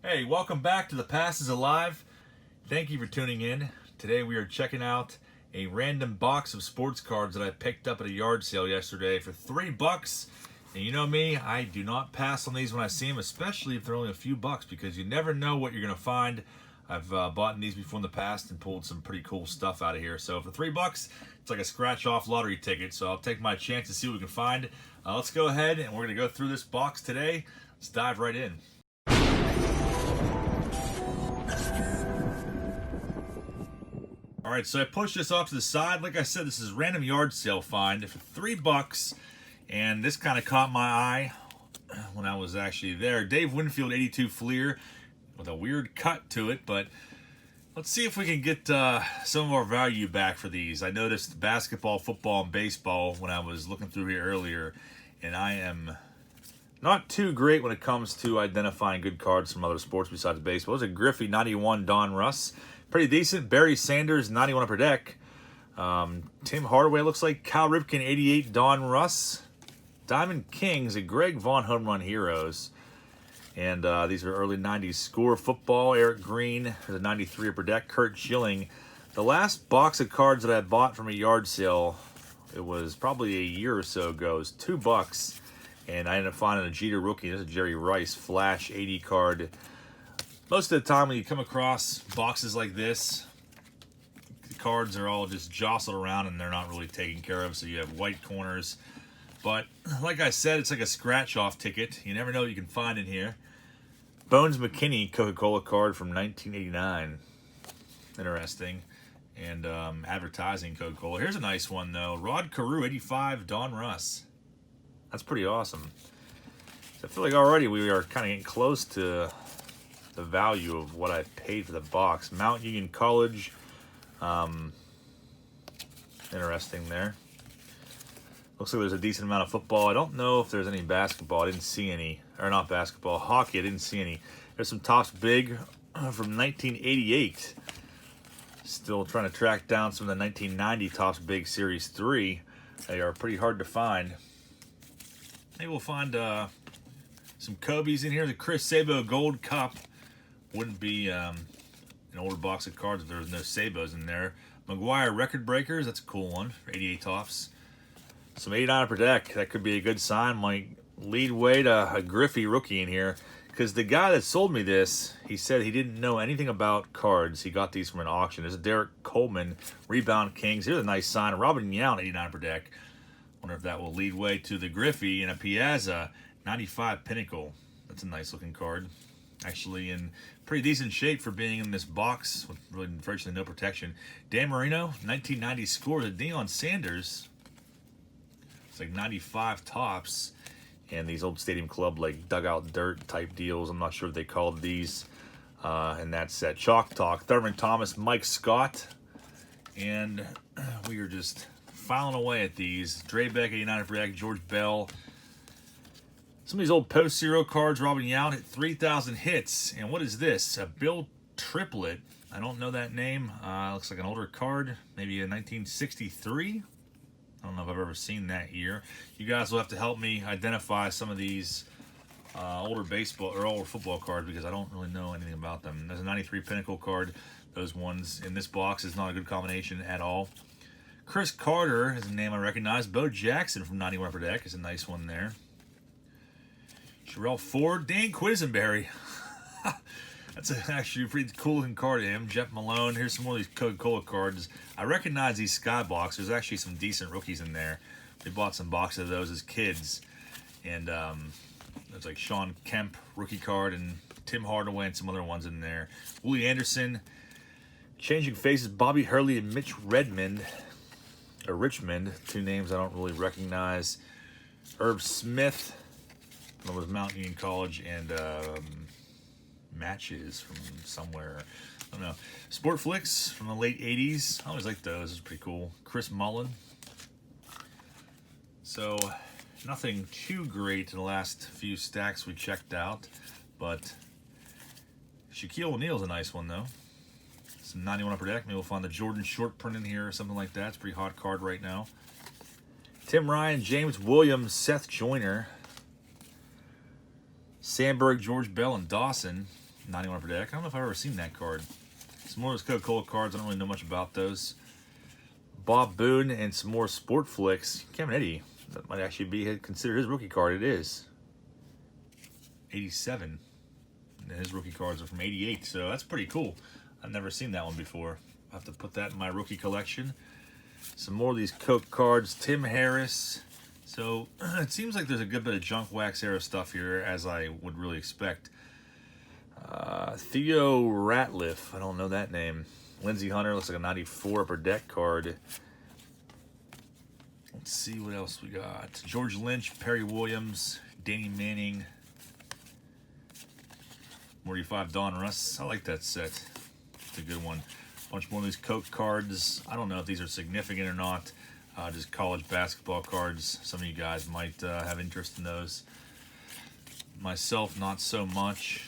Hey, welcome back to The Past is Alive. Thank you for tuning in. Today we are checking out a random box of sports cards that I picked up at a yard sale yesterday for $3. And you know me, I do not pass on these when I see them, especially if they're only a few bucks, because you never know what you're going to find. I've bought these before in the past and pulled some pretty cool stuff out of here. So for $3, it's like a scratch-off lottery ticket. So I'll take my chance to see what we can find. Let's go ahead and we're going to go through this box today. Let's dive right in. All right, so I pushed this off to the side. Like I said, this is a random yard sale find for $3, and this kind of caught my eye when I was actually there. Dave Winfield 82 Fleer with a weird cut to it, but let's see if we can get some of our value back for these. I noticed basketball, football, and baseball when I was looking through here earlier, and I am not too great when it comes to identifying good cards from other sports besides baseball. There's a Griffey 91 Don Russ. Pretty decent. Barry Sanders, 91 upper deck. Tim Hardaway looks like. Cal Ripken, 88 Don Russ. Diamond Kings, a Greg Vaughn Home Run Heroes. And these are early 90s score football. Eric Green, there's a 93 upper deck. Kurt Schilling. The last box of cards that I bought from a yard sale, it was probably a year or so ago, it was $2. And I ended up finding a Jeter rookie. This is a Jerry Rice Flash 80 card. Most of the time when you come across boxes like this, the cards are all just jostled around and they're not really taken care of, so you have white corners. But like I said, it's like a scratch-off ticket. You never know what you can find in here. Bones McKinney Coca-Cola card from 1989. Interesting. And advertising Coca-Cola. Here's a nice one, though. Rod Carew, 85 Don Russ. That's pretty awesome. So I feel like already we are kind of getting close to the value of what I paid for the box. Mount Union College. Interesting there. Looks like there's a decent amount of football. I don't know if there's any basketball. I didn't see any. Or not basketball. Hockey, I didn't see any. There's some Topps Big from 1988. Still trying to track down some of the 1990 Topps Big Series 3. They are pretty hard to find. Maybe we'll find some Kobe's in here. The Chris Sabo Gold Cup. Wouldn't be an older box of cards if there was no Sabos in there. McGuire Record Breakers, that's a cool one for 88 Topps. Some 89 per deck, that could be a good sign. Might lead way to a Griffey rookie in here. Because the guy that sold me this, he said he didn't know anything about cards. He got these from an auction. There's a Derek Coleman, Rebound Kings. Here's a nice sign. Robin Yount, 89 per deck. Wonder if that will lead way to the Griffey and a Piazza, 95 Pinnacle. That's a nice looking card. Actually in pretty decent shape for being in this box with really virtually no protection. Dan Marino, 1990 score. The Deion Sanders. It's like 95 Topps. And these old Stadium Club like dugout dirt type deals. I'm not sure what they called these in that set. Chalk Talk. Thurman Thomas, Mike Scott. And we are just filing away at these. Drebeck, 89 for deck. George Bell. Some of these old post-zero cards, Robin Yount hit 3,000 hits. And what is this? A Bill Triplet. I don't know that name. Looks like an older card. Maybe a 1963. I don't know if I've ever seen that year. You guys will have to help me identify some of these older baseball or older football cards because I don't really know anything about them. There's a 93 Pinnacle card. Those ones in this box is not a good combination at all. Chris Carter is a name I recognize. Bo Jackson from 91 Upper Deck is a nice one there. Sherelle Ford, Dan Quisenberry. That's actually a pretty cool looking card to him. Jeff Malone. Here's some more of these Coca-Cola cards. I recognize these Skybox. There's actually some decent rookies in there. We bought some boxes of those as kids. And there's like Sean Kemp rookie card and Tim Hardaway and some other ones in there. Willie Anderson. Changing Faces, Bobby Hurley and Mitch Redmond. Or Richmond. Two names I don't really recognize. Herb Smith. That was Mount Union College and Matches from somewhere. I don't know. Sport Flicks from the late 80s. I always liked those. It's pretty cool. Chris Mullen. So, nothing too great in the last few stacks we checked out. But Shaquille O'Neal's a nice one, though. Some 91 upper deck. Maybe we'll find the Jordan short print in here or something like that. It's a pretty hot card right now. Tim Ryan, James Williams, Seth Joyner. Sandberg, George Bell, and Dawson. 91 per deck. I don't know if I've ever seen that card. Some more of those Coca-Cola cards. I don't really know much about those. Bob Boone and some more Sport Flicks. Caminiti. That might actually be considered his rookie card. It is. 87. And his rookie cards are from 88, so that's pretty cool. I've never seen that one before. I'll have to put that in my rookie collection. Some more of these Coke cards. Tim Harris. So it seems like there's a good bit of junk wax era stuff here, as I would really expect. Theo Ratliff. I don't know that name. Lindsey Hunter. Looks like a 94 upper deck card. Let's see what else we got. George Lynch, Perry Williams, Danny Manning. 45 Don Russ. I like that set. It's a good one. Bunch more of these Coke cards. I don't know if these are significant or not. Just college basketball cards. Some of you guys might have interest in those. Myself, not so much.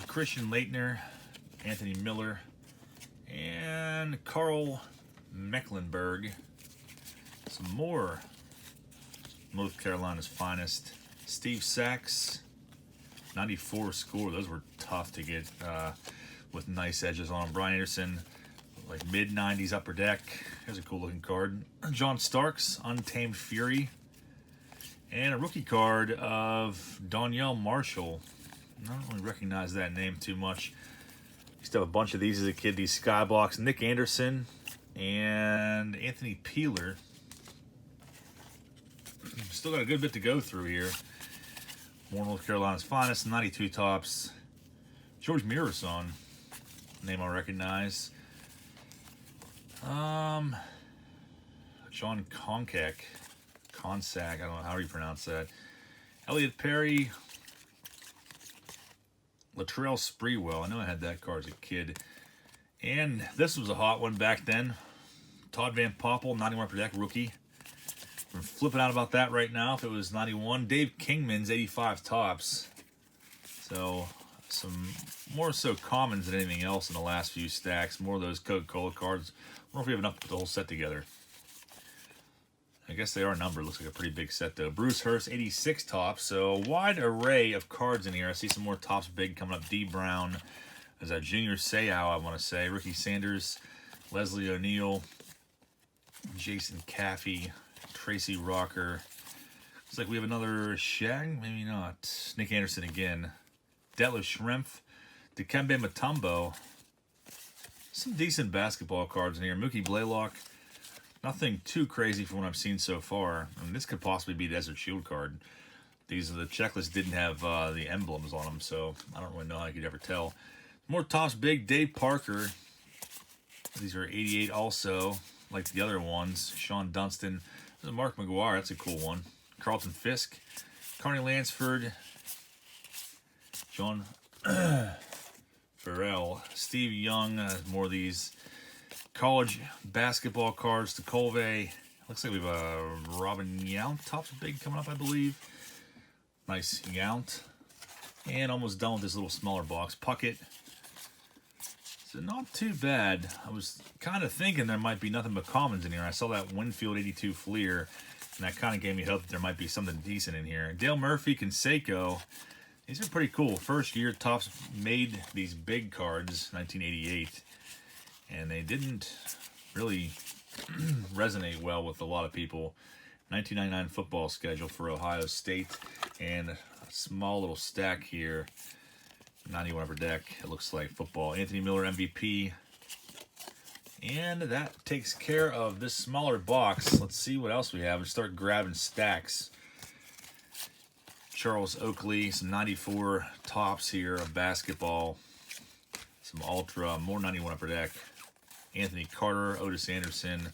Christian Leitner, Anthony Miller, and Carl Mecklenburg. Some more North Carolina's finest. Steve Sachs, 94 score. Those were tough to get with nice edges on them. Brian Anderson, like mid-90s upper deck. Here's a cool looking card. John Starks, Untamed Fury. And a rookie card of Donyell Marshall. I don't really recognize that name too much. Used to have a bunch of these as a kid, these Skyblocks. Nick Anderson and Anthony Peeler. Still got a good bit to go through here. More North Carolina's finest, 92 tops. George Mirason, name I recognize. John Koncak, I don't know how you pronounce that. Elliot Perry, Latrell Sprewell. I know I had that card as a kid. And this was a hot one back then. Todd Van Poppel, 91 per deck, rookie. I'm flipping out about that right now if it was 91. Dave Kingman's 85 tops. So, some more so commons than anything else in the last few stacks. More of those Coca-Cola cards. I wonder if we have enough to put the whole set together. I guess they are numbered. Looks like a pretty big set, though. Bruce Hurst, 86 tops. So, a wide array of cards in here. I see some more tops big coming up. D. Brown. There's a Junior Seau, I want to say. Ricky Sanders, Leslie O'Neal, Jason Caffey, Tracy Rocker. Looks like we have another Shag. Maybe not. Nick Anderson again. Detlef Schrempf. Dikembe Mutombo. Some decent basketball cards in here. Mookie Blaylock. Nothing too crazy from what I've seen so far. I mean, this could possibly be a Desert Shield card. These are the checklists didn't have the emblems on them, so I don't really know how you could ever tell. More tops big. Dave Parker. These are 88 also, like the other ones. Sean Dunston. There's a Mark McGuire. That's a cool one. Carlton Fisk. Carney Lansford. John Farrell. Steve Young. More of these college basketball cards. To Colvey. Looks like we have a Robin Yount. Tops big coming up, I believe. Nice Yount. And almost done with this little smaller box. Puckett. So not too bad. I was kind of thinking there might be nothing but commons in here. I saw that Winfield 82 Fleer, and that kind of gave me hope that there might be something decent in here. Dale Murphy, Canseco. These are pretty cool. First year Topps made these big cards, 1988, and they didn't really resonate well with a lot of people. 1999 football schedule for Ohio State, and a small little stack here. 91 upper deck, it looks like football. Anthony Miller, MVP. And that takes care of this smaller box. Let's see what else we have and start grabbing stacks. Charles Oakley, some 94 tops here of basketball. Some Ultra, more 91 upper deck. Anthony Carter, Otis Anderson.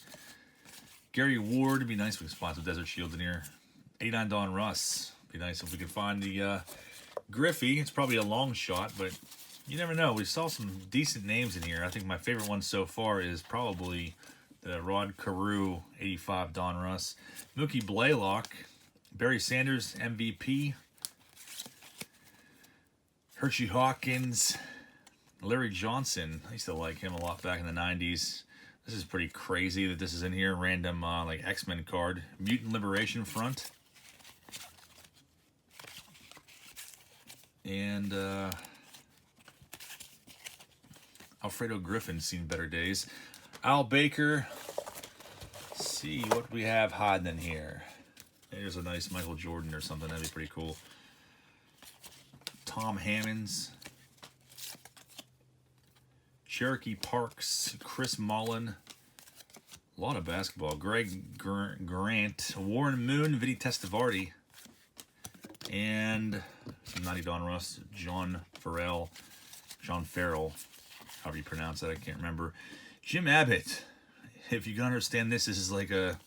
Gary Ward, it'd be nice if we could spot some Desert Shields in here. 89 Don Russ. Be nice if we could find the Griffey. It's probably a long shot, but you never know. We saw some decent names in here. I think my favorite one so far is probably the Rod Carew 85 Don Russ. Mookie Blaylock. Barry Sanders, MVP. Hershey Hawkins. Larry Johnson. I used to like him a lot back in the 90s. This is pretty crazy that this is in here. Random like X-Men card. Mutant Liberation Front. And Alfredo Griffin's seen better days. Al Baker. Let's see what we have hiding in here. There's a nice Michael Jordan or something. That'd be pretty cool. Tom Hammonds. Cherokee Parks. Chris Mullen. A lot of basketball. Greg Grant. Warren Moon. Vinny Testaverde. And some 90 Donruss. John Farrell. However you pronounce that, I can't remember. Jim Abbott. If you can understand this, this is like a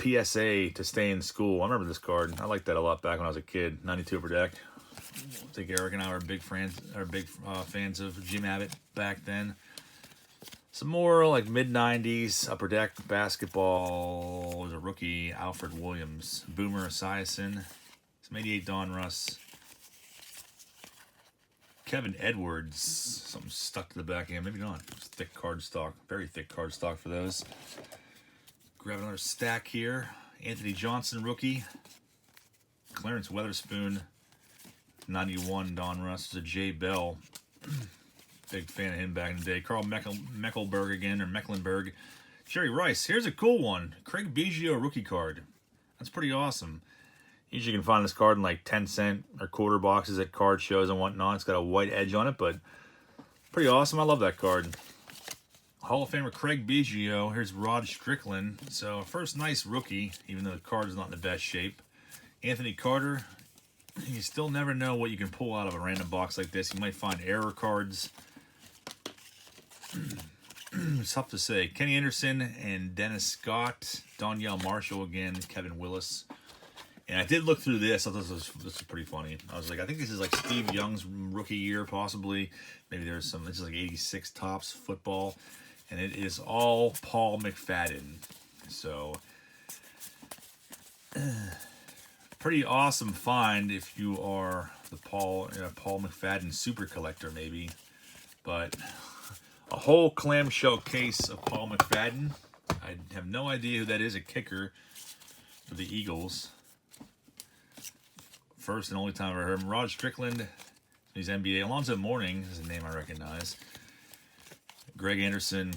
PSA to stay in school. I remember this card. I liked that a lot back when I was a kid. 92 upper deck. I think Eric and I were big fans of Jim Abbott back then. Some more like mid-90s upper deck basketball. Was a rookie, Alfred Williams. Boomer Esiason. Some 88 Donruss. Kevin Edwards. Something stuck to the back of him. Maybe not. It's thick card stock. Very thick card stock for those. Grab another stack here. Anthony Johnson, rookie. Clarence Weatherspoon. 91 Donruss. There's a Jay Bell. Big fan of him back in the day. Carl Mecklenburg again, or Mecklenburg. Jerry Rice. Here's a cool one. Craig Biggio rookie card. That's pretty awesome. Usually you can find this card in like 10-cent or quarter boxes at card shows and whatnot. It's got a white edge on it, but pretty awesome. I love that card. Hall of Famer Craig Biggio. Here's Rod Strickland. So first nice rookie, even though the card is not in the best shape. Anthony Carter. You still never know what you can pull out of a random box like this. You might find error cards. It's tough to say. Kenny Anderson and Dennis Scott. Donyell Marshall again. Kevin Willis. And I did look through this. I thought this was pretty funny. I was like, I think this is like Steve Young's rookie year, possibly. Maybe there's some, this is like 86 Topps football. And it is all Paul McFadden. So, pretty awesome find if you are the Paul McFadden super collector, maybe. But a whole clamshell case of Paul McFadden. I have no idea who that is, a kicker for the Eagles. First and only time I heard him. Rod Strickland, he's NBA. Alonzo Mourning is a name I recognize. Greg Anderson.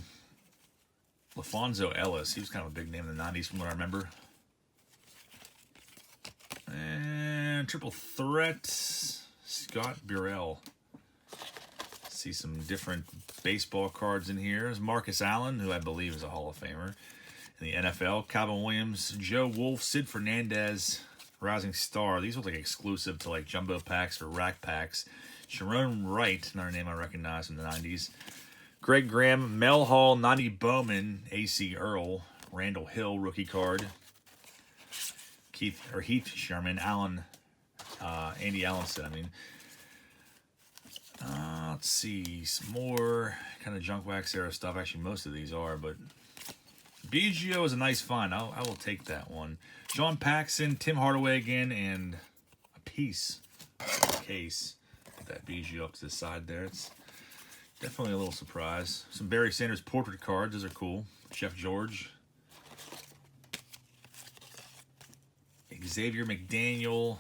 LaFonso Ellis. He was kind of a big name in the 90s from what I remember. And triple threat. Scott Burrell. See some different baseball cards in here. There's Marcus Allen, who I believe is a Hall of Famer in the NFL. Calvin Williams. Joe Wolf. Sid Fernandez. Rising Star. These look like exclusive to like jumbo packs or rack packs. Sharon Wright, another name I recognize from the 90s. Greg Graham, Mel Hall, 90 Bowman, A.C. Earl, Randall Hill rookie card. Heath Sherman, Andy Allenson. Let's see, some more kind of junk wax era stuff. Actually, most of these are, but Biggio is a nice find. I will take that one. John Paxson, Tim Hardaway again, and a piece of the case. Put that Biggio up to the side there. It's definitely a little surprise. Some Barry Sanders portrait cards. Those are cool. Chef George. Xavier McDaniel.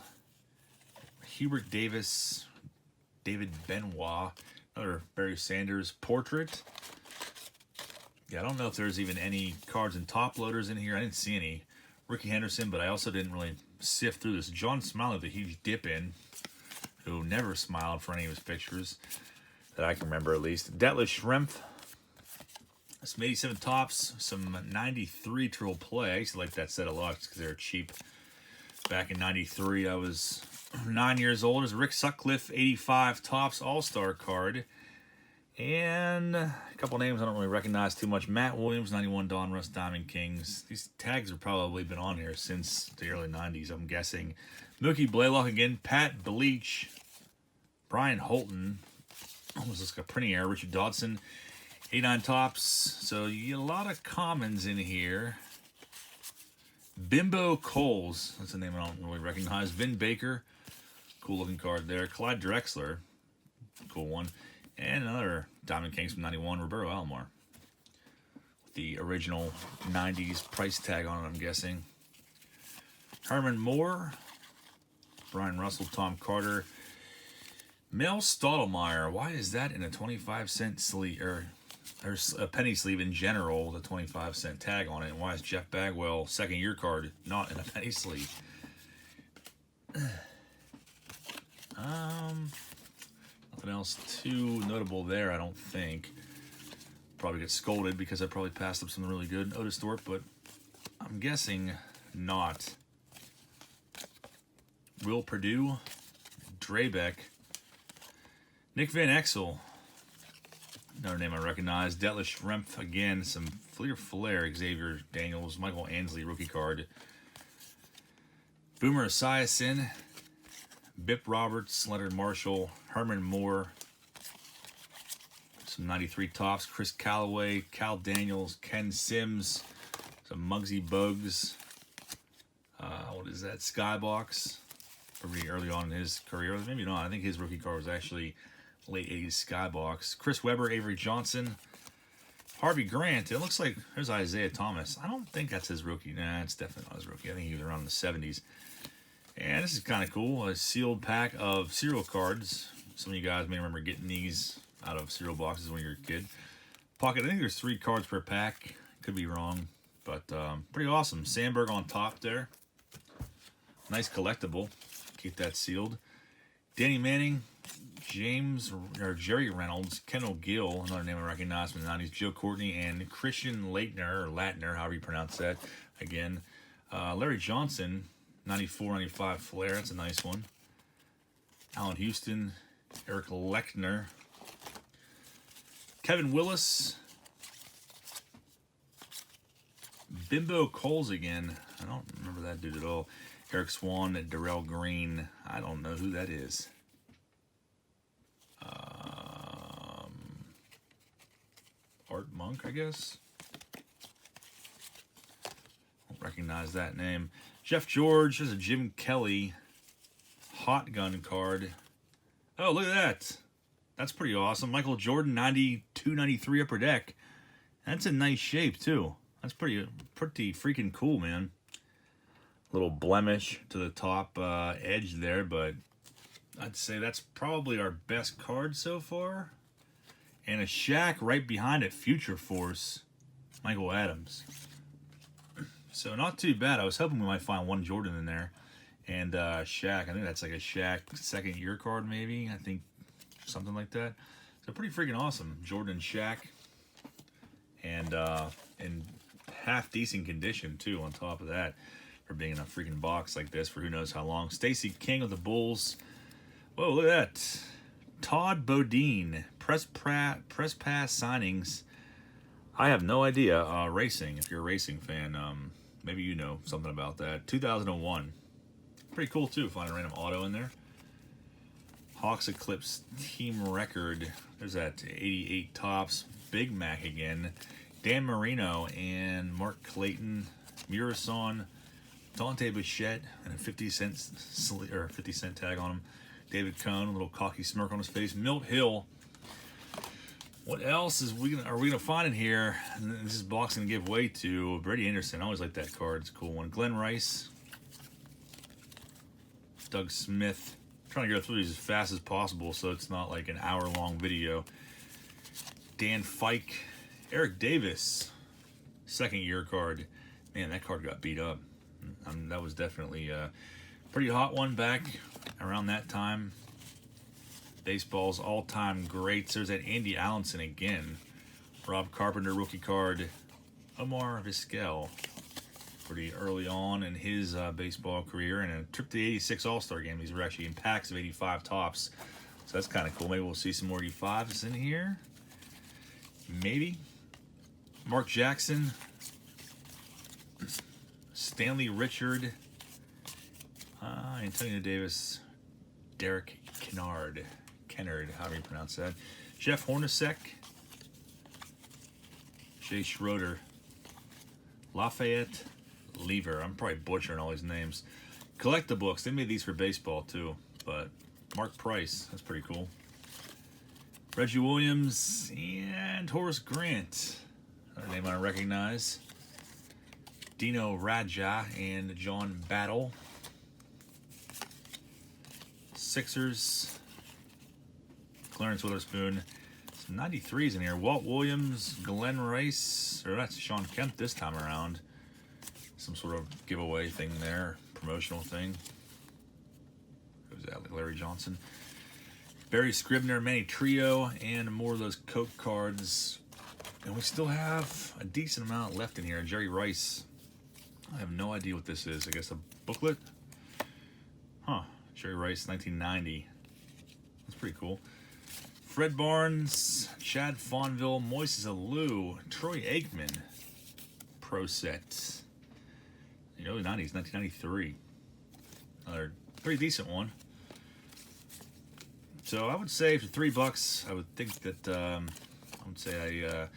Hubert Davis. David Benoit. Another Barry Sanders portrait. Yeah, I don't know if there's even any cards and top loaders in here. I didn't see any. Ricky Henderson, but I also didn't really sift through this. John Smiley with a huge dip in, who never smiled for any of his pictures that I can remember at least. Detlef Schrempf. Some 87 Topps, some 93 Triple Play. I used to like that set a lot because they were cheap. Back in 93, I was 9 years old. There's Rick Sutcliffe, 85 Topps All-Star card. And a couple names I don't really recognize too much. Matt Williams, 91 Donruss Diamond Kings. These tags have probably been on here since the early 90s, I'm guessing. Mookie Blaylock again. Pat Bleach. Brian Holton. Almost like a printing error. Richard Dodson. 89 Topps. So you get a lot of commons in here. Bimbo Coles. That's a name I don't really recognize. Vin Baker. Cool looking card there. Clyde Drexler. Cool one. And another Diamond Kings from 91, Roberto Alomar. With the original 90s price tag on it, I'm guessing. Herman Moore. Brian Russell, Tom Carter. Mel Stottlemyre. Why is that in a 25-cent sleeve, or a penny sleeve in general with a 25-cent tag on it? And why is Jeff Bagwell second year card not in a penny sleeve? Nothing else too notable there, I don't think. Probably get scolded because I probably passed up something really good. Otis Thorpe, but I'm guessing not. Will Perdue, Drebeck, Nick Van Exel, another name I recognize. Detlef Schrempf again, some Flair, Xavier Daniels, Michael Ansley rookie card. Boomer Esiason, Bip Roberts, Leonard Marshall, Herman Moore, some 93 tops. Chris Callaway, Cal Daniels, Ken Sims, some Muggsy Bogues. What is that? Skybox. Pretty early on in his career. Maybe not. I think his rookie card was actually late 80s Skybox. Chris Webber, Avery Johnson, Harvey Grant. It looks like there's Isaiah Thomas. I don't think that's his rookie. Nah, it's definitely not his rookie. I think he was around in the 70s. And this is kind of cool. A sealed pack of cereal cards. Some of you guys may remember getting these out of cereal boxes when you were a kid. Pocket, I think there's 3 cards per pack. Could be wrong. But pretty awesome. Sandberg on top there. Nice collectible. Keep that sealed. Danny Manning, Jerry Reynolds, Ken O'Gill, another name I recognize from the 90s, Joe Courtney, and Christian Laettner, or Latner, however you pronounce that. Again, Larry Johnson, 94-95 Flair. That's a nice one. Allen Houston, Eric Lechner, Kevin Willis, Bimbo Coles again. I don't remember that dude at all. Eric Swan, Darrell Green. I don't know who that is. Art Monk, I guess. Don't recognize that name. Jeff George. There's a Jim Kelly Hot Gun card. Oh, look at that. That's pretty awesome. Michael Jordan, 92-93 Upper Deck. That's in nice shape, too. That's pretty freaking cool, man. Little blemish to the top edge there, but I'd say that's probably our best card so far. And a Shaq right behind it, Future Force, Michael Adams. So not too bad. I was hoping we might find one Jordan in there. And Shaq, I think that's like a Shaq second year card maybe. I think something like that. So pretty freaking awesome. Jordan Shaq. And in half decent condition too on top of that. For being in a freaking box like this for who knows how long. Stacey King of the Bulls. Whoa, look at that. Todd Bodine. Press pass signings. I have no idea. Racing, if you're a racing fan, maybe you know something about that. 2001. Pretty cool, too. Find a random auto in there. Hawks Eclipse team record. There's that 88 tops. Big Mac again. Dan Marino and Mark Clayton. Murasan. Dante Bichette and a 50-cent tag on him. David Cohn, a little cocky smirk on his face. Milt Hill. What else are we gonna find in here? And this is box gonna give way to Brady Anderson. I always like that card. It's a cool one. Glenn Rice. Doug Smith. I'm trying to go through these as fast as possible so it's not like an hour-long video. Dan Fike. Eric Davis. Second year card. Man, that card got beat up. That was definitely a pretty hot one back around that time. Baseball's all-time greats. There's that Andy Allenson again. Rob Carpenter rookie card. Omar Vizquel. Pretty early on in his baseball career. And a trip to the 86 All-Star game. These were actually in packs of 85 tops. So that's kind of cool. Maybe we'll see some more 85s in here. Maybe. Mark Jackson. Stanley Richard, Antonio Davis, Derek Kennard, however you pronounce that. Jeff Hornacek, Jay Schroeder, Lafayette Lever. I'm probably butchering all these names. Collectabooks. They made these for baseball too, but Mark Price. That's pretty cool. Reggie Williams and Horace Grant. Another name I recognize. Dino Radja and John Battle. Sixers. Clarence Witherspoon. Some 93s in here. Walt Williams, Glenn Rice, or that's Sean Kemp this time around. Some sort of giveaway thing there, promotional thing. Who's that? Like Larry Johnson. Barry Scribner, Manny Trio, and more of those Coke cards. And we still have a decent amount left in here. Jerry Rice. I have no idea what this is. I guess a booklet? Huh. Jerry Rice, 1990. That's pretty cool. Fred Barnes, Chad Fonville, Moises Alou, Troy Aikman. Pro set. The early 90s, 1993. Another pretty decent one. So I would say for $3, I would think that I would say I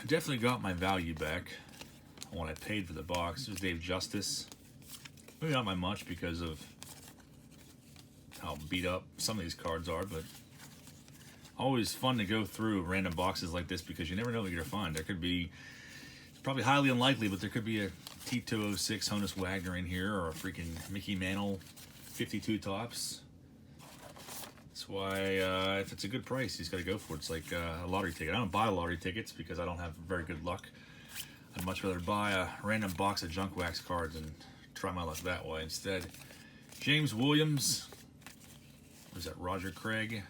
definitely got my value back on what I paid for the box. There's Dave Justice. Maybe not by much because of how beat up some of these cards are, but always fun to go through random boxes like this because you never know what you're gonna find. There could be, it's probably highly unlikely, but there could be a T206 Honus Wagner in here or a freaking Mickey Mantle 52 tops. That's why if it's a good price, he's got to go for it. It's like a lottery ticket. I don't buy lottery tickets because I don't have very good luck. I'd much rather buy a random box of junk wax cards and try my luck that way instead. James Williams. What is that? Roger Craig.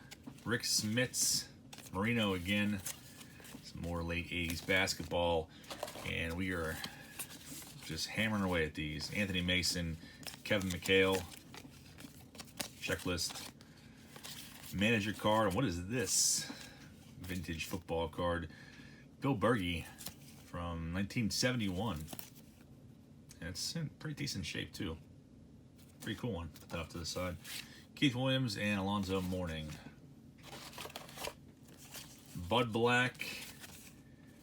Rick Smits. Marino again. Some more late 80s basketball. And we are just hammering away at these. Anthony Mason. Kevin McHale. Checklist. Manager card. And what is this? Vintage football card. Bill Berge from 1971. And it's in pretty decent shape too. Pretty cool one. Put that off to the side. Keith Williams and Alonzo Mourning. Bud Black.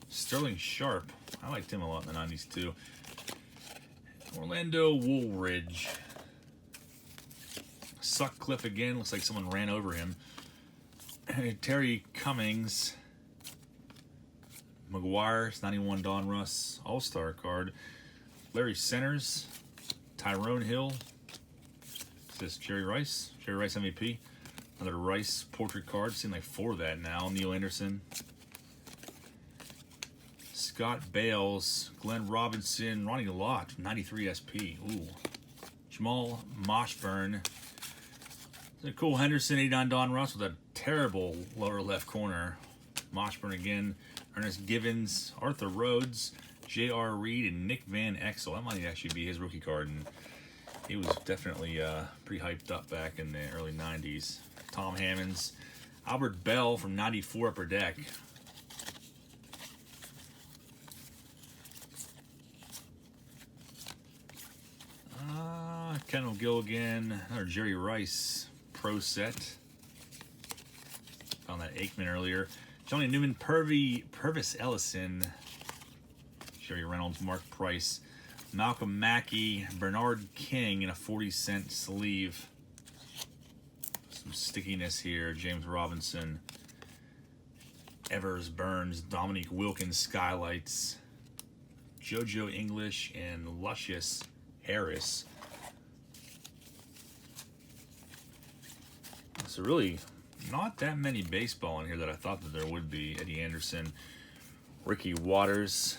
Sterling Sharp. I liked him a lot in the 90s too. Orlando Woolridge. Sutcliffe again. Looks like someone ran over him. Terry Cummings. McGuire, 91 Donruss All-Star card. Larry Centers. Tyrone Hill. Is this Jerry Rice? Jerry Rice MVP. Another Rice portrait card. Seen like 4 of that now. Neil Anderson. Scott Bales. Glenn Robinson. Ronnie Lott, 93 SP. Ooh. Jamal Moshburn. Cool Henderson, 89 Donruss with a terrible lower left corner. Moshburn again. Ernest Givens, Arthur Rhodes, J.R. Reed, and Nick Van Exel. That might actually be his rookie card, and he was definitely pretty hyped up back in the early 90s. Tom Hammonds, Albert Bell from 94 Upper Deck. Kendall Gilligan, another Jerry Rice Pro set. Found that Aikman earlier. Johnny Newman, Purvis Ellison, Jerry Reynolds, Mark Price, Malcolm Mackey, Bernard King in a 40-cent sleeve. Some stickiness here. James Robinson, Evers Burns, Dominique Wilkins Skylights, JoJo English, and Luscious Harris. So really, not that many baseball in here that I thought that there would be. Eddie Anderson, Ricky Waters.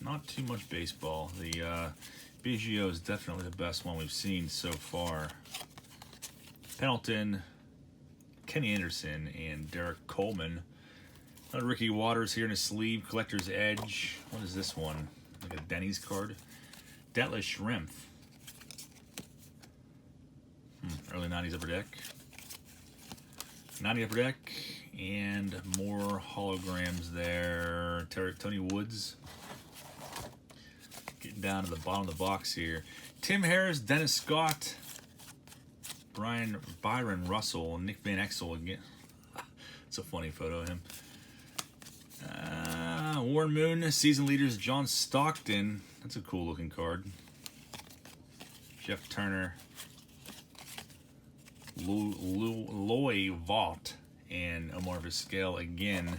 Not too much baseball. The Biggio is definitely the best one we've seen so far. Pendleton, Kenny Anderson, and Derek Coleman. Another Ricky Waters here in a sleeve. Collector's Edge. What is this one? Like a Denny's card. Detlef Schrempf. Early 90s Upper Deck. 90 Upper Deck. And more holograms there. Tony Woods. Getting down to the bottom of the box here. Tim Harris, Dennis Scott, Byron Russell, and Nick Van Exel again. It's a funny photo of him. Warren Moon, season leaders, John Stockton. That's a cool looking card. Jeff Turner. Loy Vaught and Omar Vizquel again.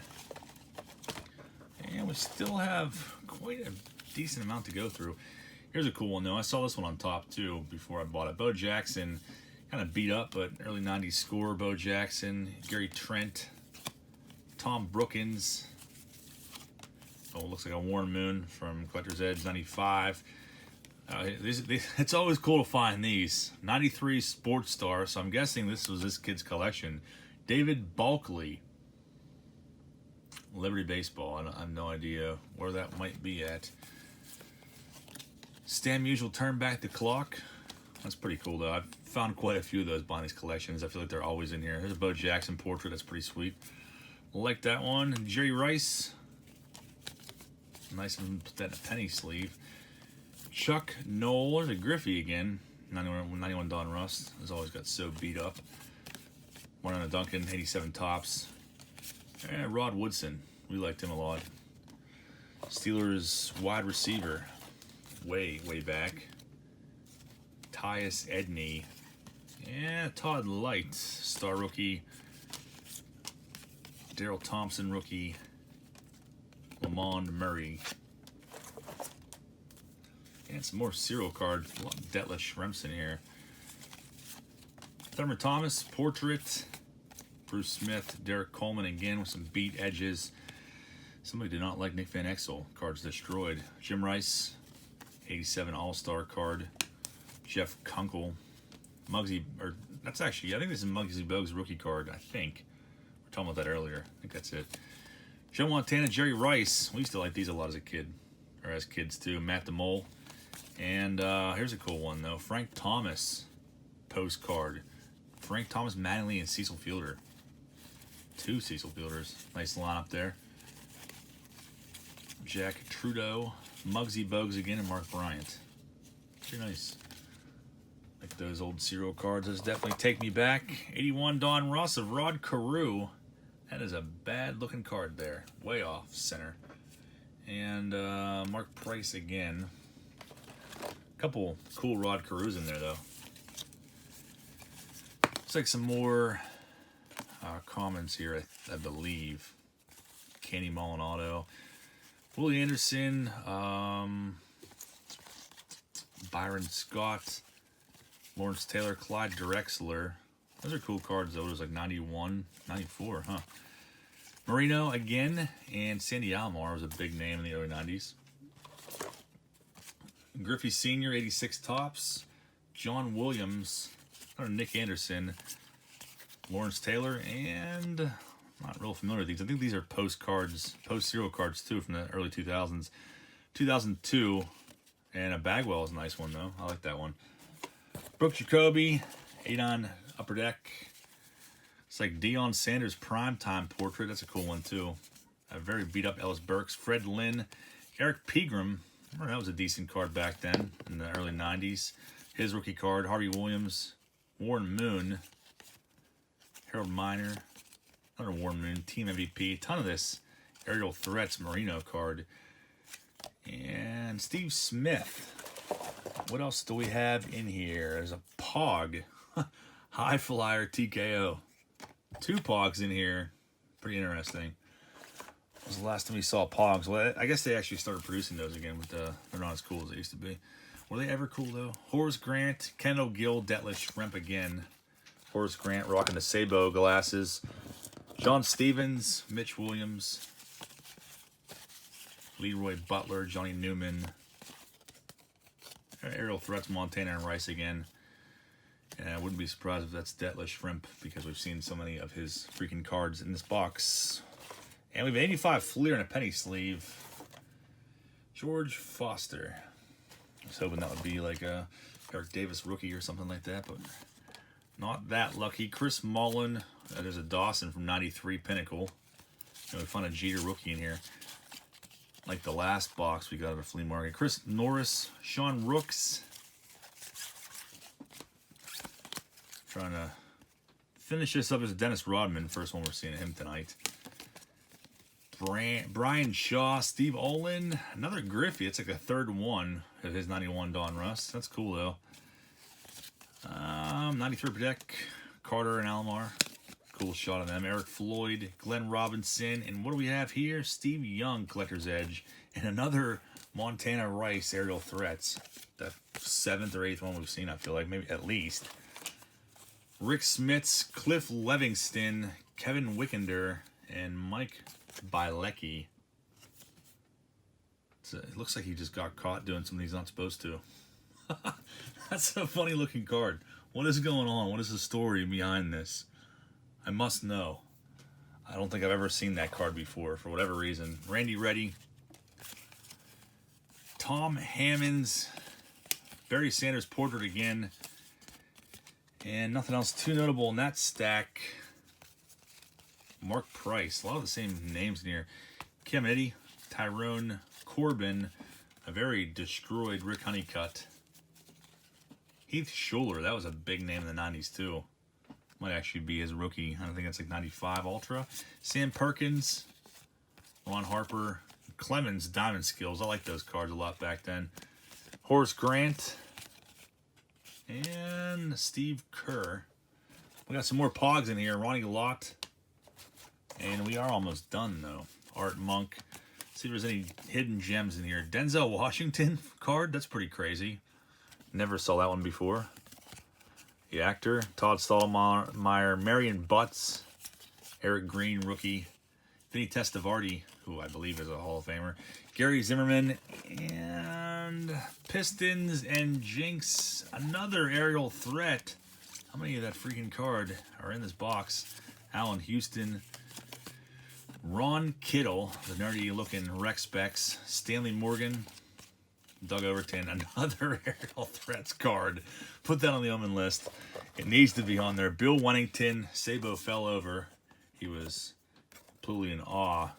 And we still have quite a decent amount to go through. Here's a cool one though. I saw this one on top too before I bought it. Bo Jackson, Kind of beat up, but early 90s score. Bo Jackson, Gary Trent, Tom Brookins. Oh, it looks like a Warren Moon from Collector's Edge, 95. It's always cool to find these. 93 Sports Star, so I'm guessing this was this kid's collection. David Balkley. Liberty Baseball. I have no idea where that might be at. Stan Musial, Turn Back the Clock. That's pretty cool, though. I've found quite a few of those buying these collections. I feel like they're always in here. There's a Bo Jackson portrait. That's pretty sweet. Like that one. Jerry Rice. Nice and put that in a penny sleeve. Chuck Knoll. There's a Griffey again. 91 Don Rust. Has always got so beat up. One on a Duncan. 87 Tops. And Rod Woodson. We liked him a lot. Steelers wide receiver. Way back. Tyus Edney. Yeah, Todd Light, star rookie. Daryl Thompson, rookie. Lamond Murray. And some more serial cards. Detlef Schrempson here. Thurman Thomas, portrait. Bruce Smith, Derek Coleman again with some beat edges. Somebody did not like Nick Van Exel. Cards destroyed. Jim Rice, 87 All-Star card. Jeff Kunkel. Muggsy, or that's actually, I think this is Muggsy Bogues rookie card, I think. We were talking about that earlier. I think that's it. Joe Montana, Jerry Rice. We used to like these a lot as a kid, or as kids too. Matt DeMole. And here's a cool one, though. Frank Thomas postcard. Frank Thomas, Mattingly, and Cecil Fielder. 2 Cecil Fielders. Nice lineup there. Jack Trudeau, Muggsy Bogues again, and Mark Bryant. Pretty nice. Like those old serial cards. Those definitely take me back. 81 Don Ross of Rod Carew. That is a bad looking card there. Way off center. And Mark Price again. Couple cool Rod Carews in there, though. Looks like some more comments here, I believe. Kenny Molinado. Willie Anderson. Byron Scott. Lawrence Taylor. Clyde Drexler. Those are cool cards, though. It was like 91, 94, huh? Marino again. And Sandy Alomar was a big name in the early 90s. Griffey Sr., 86 Tops. John Williams. Nick Anderson. Lawrence Taylor. And I'm not real familiar with these. I think these are postcards, post-serial cards, too, from the early 2000s. 2002. And a Bagwell is a nice one, though. I like that one. Brooke Jacoby. 8 on Upper Deck. It's like Deion Sanders primetime portrait. That's a cool one, too. A very beat-up Ellis Burks. Fred Lynn. Eric Pegram. I remember that was a decent card back then in the early 90s. His rookie card. Harvey Williams. Warren Moon. Harold Miner. Another Warren Moon. Team MVP. A ton of this. Aerial Threats Marino card. And Steve Smith. What else do we have in here? There's a Pog. High Flyer TKO. 2 Pogs in here. Pretty interesting. When was the last time we saw Pogs? Well, I guess they actually started producing those again, but they're not as cool as they used to be. Were they ever cool, though? Horace Grant, Kendall Gill, Detlef Schrempf again. Horace Grant rocking the Sabo glasses. John Stevens, Mitch Williams. Leroy Butler, Johnny Newman. Aerial Threats, Montana and Rice again. And I wouldn't be surprised if that's Detlef Schrempf, because we've seen so many of his freaking cards in this box. And we have an 85 Fleer and a penny sleeve. George Foster. I was hoping that would be like a Eric Davis rookie or something like that, but not that lucky. Chris Mullen. There's a Dawson from 93 Pinnacle. And we found a Jeter rookie in here. Like the last box we got at a flea market. Chris Norris. Sean Rooks. Trying to finish this up as Dennis Rodman. First one we're seeing of him tonight. Brian Shaw, Steve Olin, another Griffey. It's like a third one of his 91 Don Russ. That's cool, though. 93 per deck, Carter and Alomar. Cool shot of them. Eric Floyd, Glenn Robinson, and what do we have here? Steve Young, Collector's Edge, and another Montana Rice Aerial Threats. The 7th or 8th one we've seen, I feel like, maybe at least. Rick Smits, Cliff Levingston, Kevin Wickender, and Mike Bilecki. It looks like he just got caught doing something he's not supposed to. That's a funny looking card. What is going on? What is the story behind this? I must know. I don't think I've ever seen that card before for whatever reason. Randy Reddy, Tom Hammonds, Barry Sanders portrait again, and nothing else too notable in that stack. Mark Price, a lot of the same names in here. Kim Eddy, Tyrone Corbin, a very destroyed Rick Honeycutt. Heath Schuler, that was a big name in the 90s too. Might actually be his rookie. I don't think it's like 95 Ultra. Sam Perkins, Ron Harper, Clemens Diamond Skills. I like those cards a lot back then. Horace Grant, and Steve Kerr. We got some more Pogs in here. Ronnie Lott. And we are almost done though. Art Monk. See if there's any hidden gems in here. Denzel Washington card. That's pretty crazy. Never saw that one before. The actor. Todd Stottlemyre. Marion Butts. Eric Green, rookie. Vinny Testaverde, who I believe is a Hall of Famer. Gary Zimmerman. And Pistons and Jinx. Another aerial threat. How many of that freaking card are in this box? Allen Houston. Ron Kittle, the nerdy-looking Rex Specs. Stanley Morgan, Doug Overton, another aerial threats card. Put that on the omen list. It needs to be on there. Bill Wennington, Sabo fell over. He was completely in awe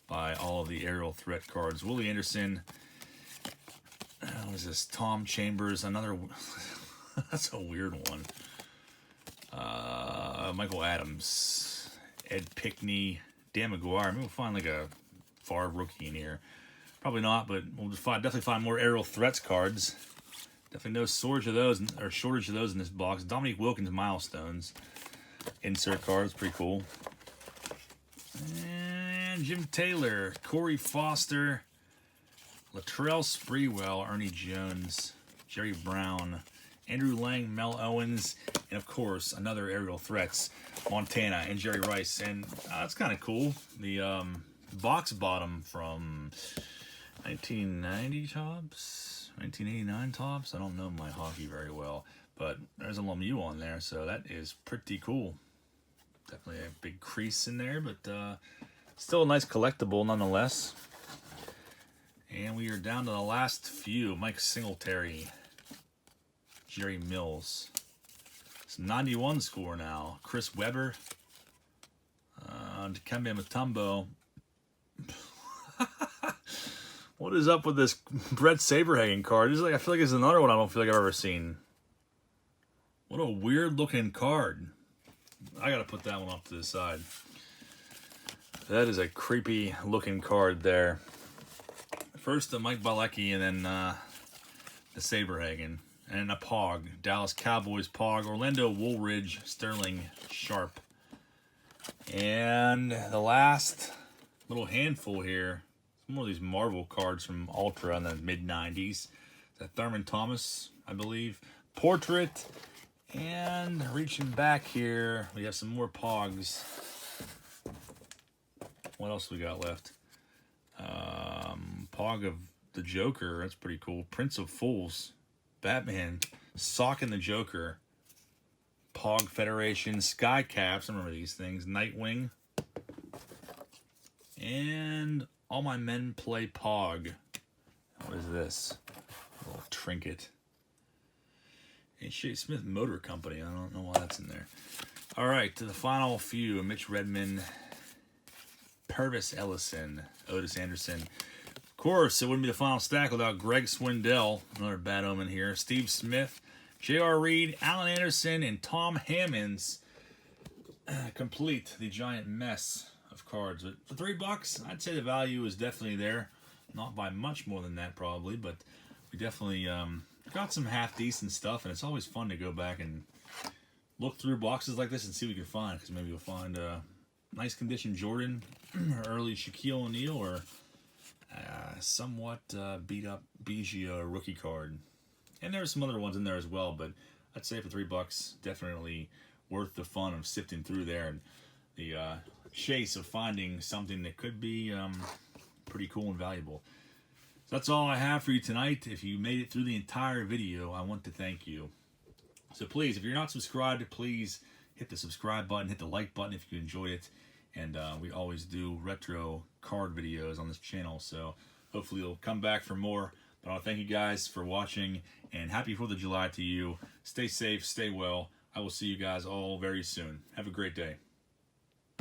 by all of the aerial threat cards. Willie Anderson. What is this? Tom Chambers, another. That's a weird one. Michael Adams, Ed Pickney. Dan McGuire. Maybe we'll find like a Favre rookie in here. Probably not, but we'll just definitely find more aerial threats cards. Definitely no shortage of those in this box. Dominique Wilkins milestones. Insert cards, pretty cool. And Jim Taylor, Corey Foster, Latrell Sprewell, Ernie Jones, Jerry Brown, Andrew Lang, Mel Owens, and of course another aerial threats, Montana and Jerry Rice. And that's kind of cool. The box bottom from 1990 tops, 1989 tops. I don't know my hockey very well, but there's a Lemieux on there, so that is pretty cool. Definitely a big crease in there, but still a nice collectible nonetheless. And we are down to the last few. Mike Singletary, Jerry Mills. It's 91 score now. Chris Webber. Dikembe Mutombo. What is up with this Bret Saberhagen card? I feel like it's another one I don't feel like I've ever seen. What a weird looking card. I gotta put that one off to the side. That is a creepy looking card there. First the Mike Bilecki and then the Saberhagen. And a Pog. Dallas Cowboys Pog. Orlando Woolridge. Sterling Sharp. And the last little handful here. Some more of these Marvel cards from Ultra in the mid-90s. That Thurman Thomas, I believe. Portrait. And reaching back here, we have some more Pogs. What else we got left? Pog of the Joker. That's pretty cool. Prince of Fools. Batman, socking the Joker, Pog Federation, Sky Caps, I remember these things, Nightwing, and All My Men Play Pog. What is this? A little trinket. H.J. Smith Motor Company, I don't know why that's in there. All right, to the final few, Mitch Redmond, Purvis Ellison, Otis Anderson. Of course, it wouldn't be the final stack without Greg Swindell, another bad omen here. Steve Smith, J.R. Reed, Alan Anderson, and Tom Hammonds complete the giant mess of cards. But for $3, I'd say the value is definitely there. Not by much more than that, probably, but we definitely got some half-decent stuff, and it's always fun to go back and look through boxes like this and see what we can find, because maybe you'll find a nice condition Jordan, or early Shaquille O'Neal, or somewhat beat up Biggio rookie card. And there's some other ones in there as well, but I'd say for $3, definitely worth the fun of sifting through there and the chase of finding something that could be pretty cool and valuable. So that's all I have for you tonight. If you made it through the entire video, I want to thank you. So please, if you're not subscribed, please hit the subscribe button, hit the like button if you enjoyed it. And we always do retro card videos on this channel, so hopefully you'll come back for more. But I want to thank you guys for watching, and happy 4th of July to you. Stay safe, stay well. I will see you guys all very soon. Have a great day.